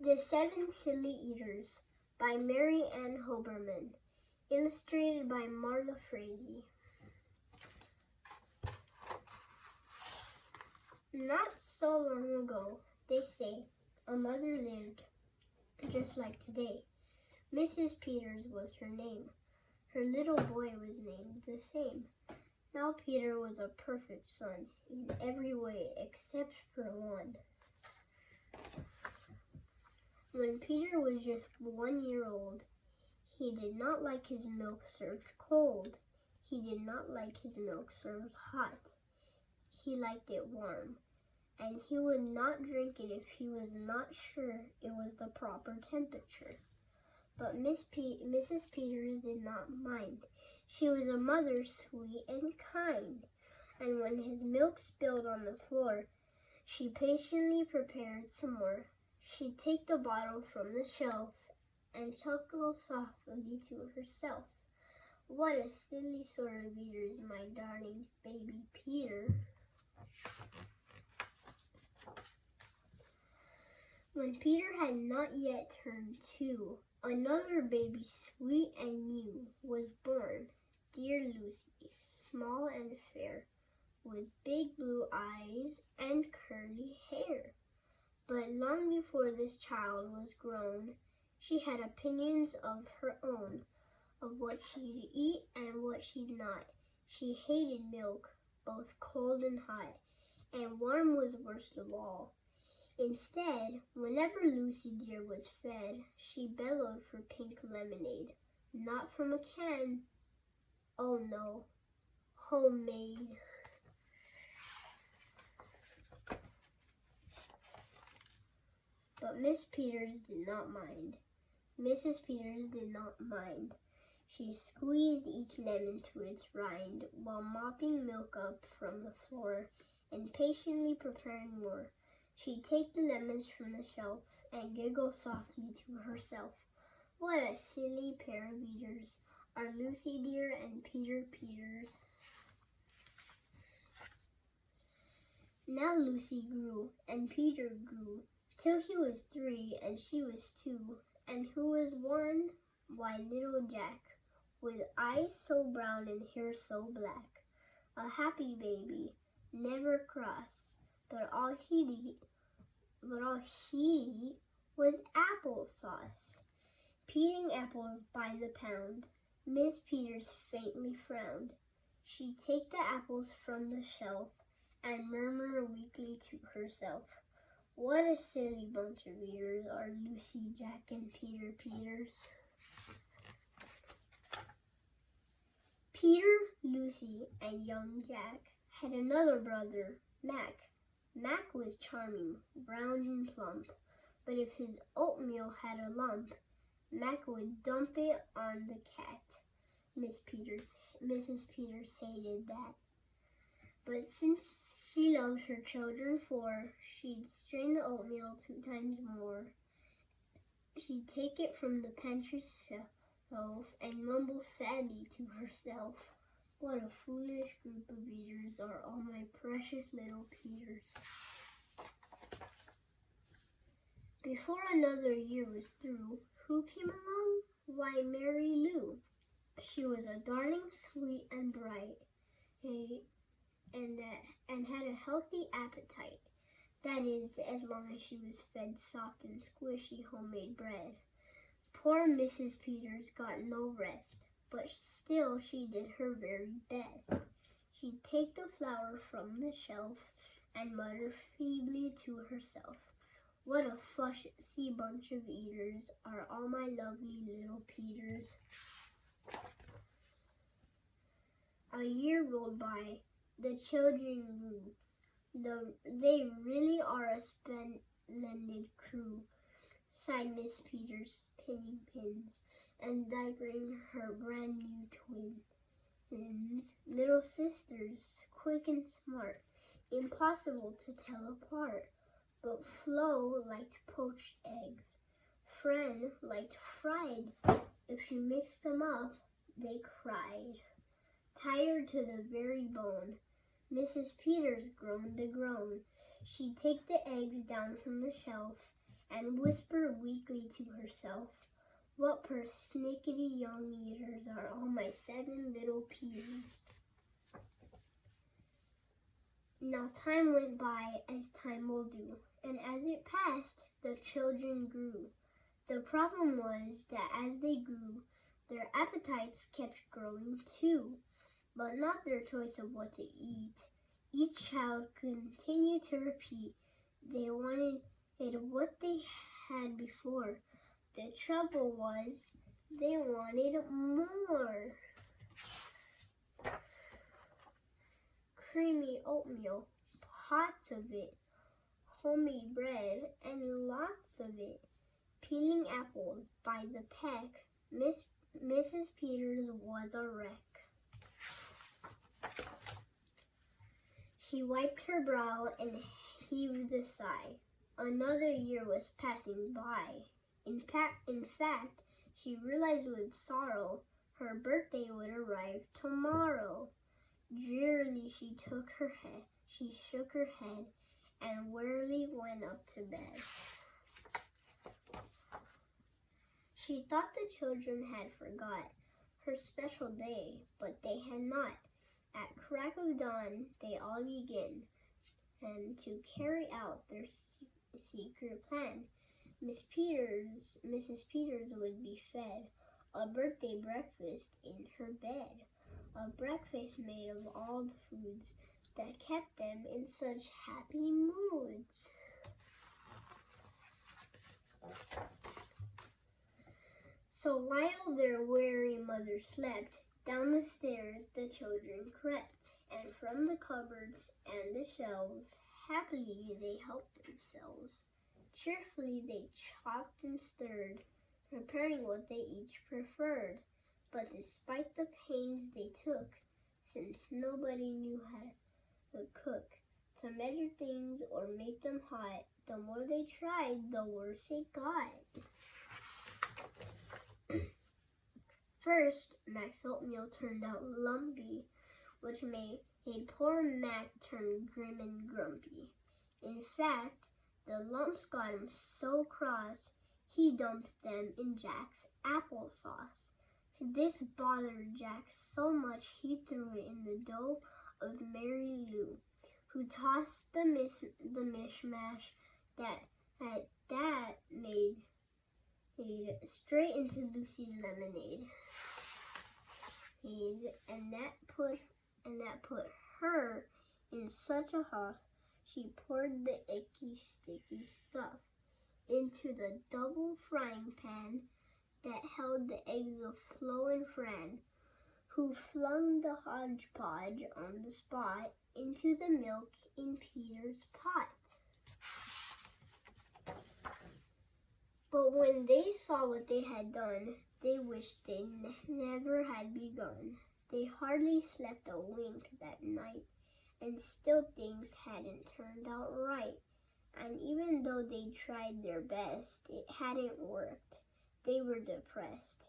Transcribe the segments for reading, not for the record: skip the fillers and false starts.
The Seven Silly Eaters by Mary Ann Hoberman. Illustrated by Marla Frazee. Not so long ago, they say, a mother lived just like today. Mrs. Peters was her name. Her little boy was named the same. Now Peter was a perfect son in every way except for one. When Peter was just 1 year old, he did not like his milk served cold. He did not like his milk served hot. He liked it warm, and he would not drink it if he was not sure it was the proper temperature. But Mrs. Peters did not mind. She was a mother sweet and kind, and when his milk spilled on the floor, she patiently prepared some more. She'd take the bottle from the shelf and chuckle softly to herself. What a silly sort of eater is my darling baby Peter. When Peter had not yet turned 2, another baby, sweet and new, was born. Dear Lucy, small and fair, with big blue eyes and curly hair. But long before this child was grown, she had opinions of her own, of what she'd eat and what she'd not. She hated milk, both cold and hot, and warm was worst of all. Instead, whenever Lucy dear was fed, she bellowed for pink lemonade, not from a can. Oh no, homemade. But Miss Peters did not mind. Mrs. Peters did not mind. She squeezed each lemon to its rind while mopping milk up from the floor and patiently preparing more. She'd take the lemons from the shelf and giggle softly to herself. What a silly pair of eaters are Lucy dear and Peter Peters. Now Lucy grew and Peter grew, till he was 3 and she was 2, and who was 1? Why, little Jack, with eyes so brown and hair so black, a happy baby, never cross, but all he'd eat was applesauce. Peeling apples by the pound, Miss Peters faintly frowned. She'd take the apples from the shelf and murmur weakly to herself, what a silly bunch of eaters are Lucy, Jack, and Peter Peters. Peter, Lucy, and young Jack had another brother, Mac. Mac was charming, round and plump, but if his oatmeal had a lump, Mac would dump it on the cat. Mrs. Peters hated that. But since she loved her children 4, she'd strain the oatmeal 2 times more. She'd take it from the pantry shelf and mumble sadly to herself, what a foolish group of eaters are all my precious little Peters. Before another year was through, who came along? Why, Mary Lou. She was a darling, sweet, and bright, and had a healthy appetite. That is, as long as she was fed soft and squishy homemade bread. Poor Mrs. Peters got no rest, but still she did her very best. She'd take the flour from the shelf and mutter feebly to herself, what a fussy bunch of eaters are all my lovely little Peters. A year rolled by. The children grew. They really are a splendid crew, sighed Miss Peters, pinning pins and diapering her brand new twins. Little sisters, quick and smart, impossible to tell apart. But Flo liked poached eggs. Fran liked fried. If you mixed them up, they cried. Tired to the very bone, Mrs. Peters groaned a groan. She'd take the eggs down from the shelf and whispered weakly to herself, "What persnickety young eaters are all my 7 little Peters?" Now time went by as time will do, and as it passed, the children grew. The problem was that as they grew, their appetites kept growing too, but not their choice of what to eat. Each child continued to repeat they wanted what they had before. The trouble was they wanted more. Creamy oatmeal, pots of it, homemade bread, and lots of it. Peeling apples by the peck, Mrs. Peters was a wreck. She wiped her brow and heaved a sigh. Another year was passing by. In fact, she realized with sorrow her birthday would arrive tomorrow. Drearily she shook her head, and wearily went up to bed. She thought the children had forgot her special day, but they had not. At crack of dawn, they all began and to carry out their secret plan. Mrs. Peters would be fed a birthday breakfast in her bed, a breakfast made of all the foods that kept them in such happy moods. So while their weary mother slept, down the stairs the children crept, and from the cupboards and the shelves, happily they helped themselves. Cheerfully they chopped and stirred, preparing what they each preferred. But despite the pains they took, since nobody knew how to cook, to measure things or make them hot, the more they tried, the worse it got. First, Mac's oatmeal turned out lumpy, which made poor Mac turn grim and grumpy. In fact, the lumps got him so cross, he dumped them in Jack's applesauce. This bothered Jack so much he threw it in the dough of Mary Lou, who tossed the mishmash that made straight into Lucy's lemonade. And that put her in such a huff, she poured the icky, sticky stuff into the double frying pan that held the eggs of Flo and Fran, who flung the hodgepodge on the spot into the milk in Peter's pot. But when they saw what they had done, they wished they never had begun. They hardly slept a wink that night, and still things hadn't turned out right. And even though they tried their best, it hadn't worked. They were depressed.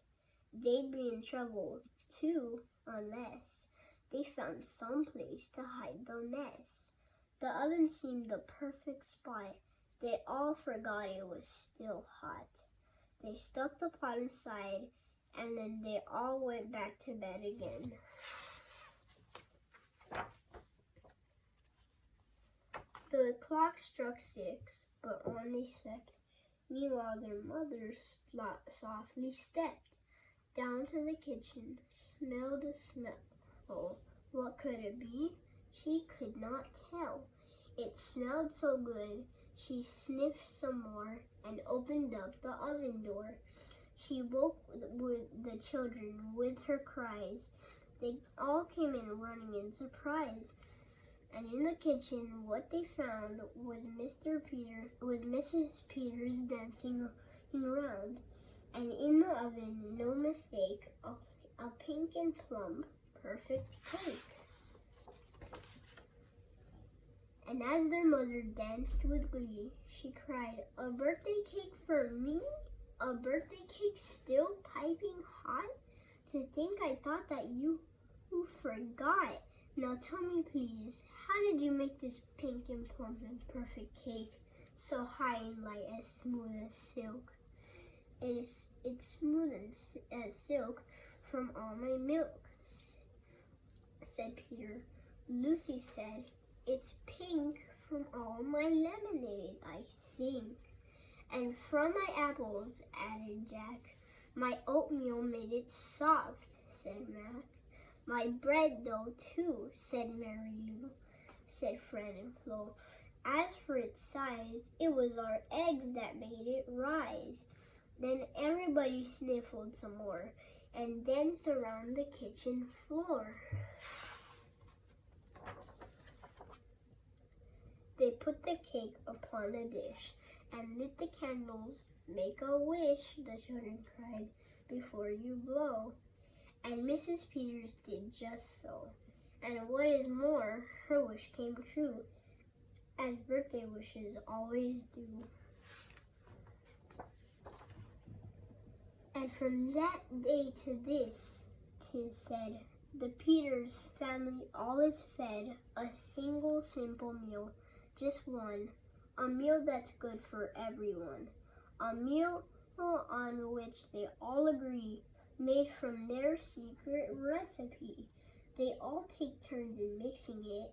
They'd be in trouble, too, unless they found some place to hide the mess. The oven seemed the perfect spot. They all forgot it was still hot. They stuck the pot aside, and then they all went back to bed again. The clock struck 6, but on they slept. Meanwhile, their mother softly stepped down to the kitchen, smelled a smell. What could it be? She could not tell. It smelled so good. She sniffed some more and opened up the oven door. She woke the children with her cries. They all came in running in surprise. And in the kitchen, what they found was Mrs. Peters dancing around. And in the oven, no mistake, a pink and plum perfect cake. And as their mother danced with glee, she cried, "A birthday cake for me? A birthday cake still piping hot? To think I thought that you forgot. Now tell me please, how did you make this pink and plum and perfect cake? so high and light as smooth as silk. It's smooth as silk from all my milk, said Peter. Lucy said, it's pink from all my lemonade, I think. And from my apples, added Jack. My oatmeal made it soft, said Mac. My bread, though, too, said Mary Lou, said Fred and Flo. As for its size, it was our eggs that made it rise. Then everybody sniffled some more and danced around the kitchen floor. They put the cake upon a dish and lit the candles. Make a wish, the children cried, before you blow. And Mrs. Peters did just so. And what is more, her wish came true, as birthday wishes always do. And from that day to this, 'tis said, the Peters family all is fed a single simple meal, just one, a meal that's good for everyone, a meal on which they all agree, made from their secret recipe. They all take turns in mixing it,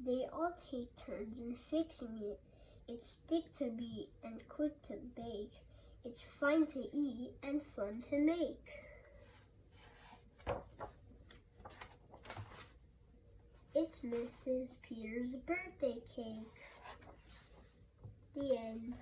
they all take turns in fixing it. It's thick to beat and quick to bake. It's fine to eat and fun to make. It's Mrs. Peters' birthday cake. The end.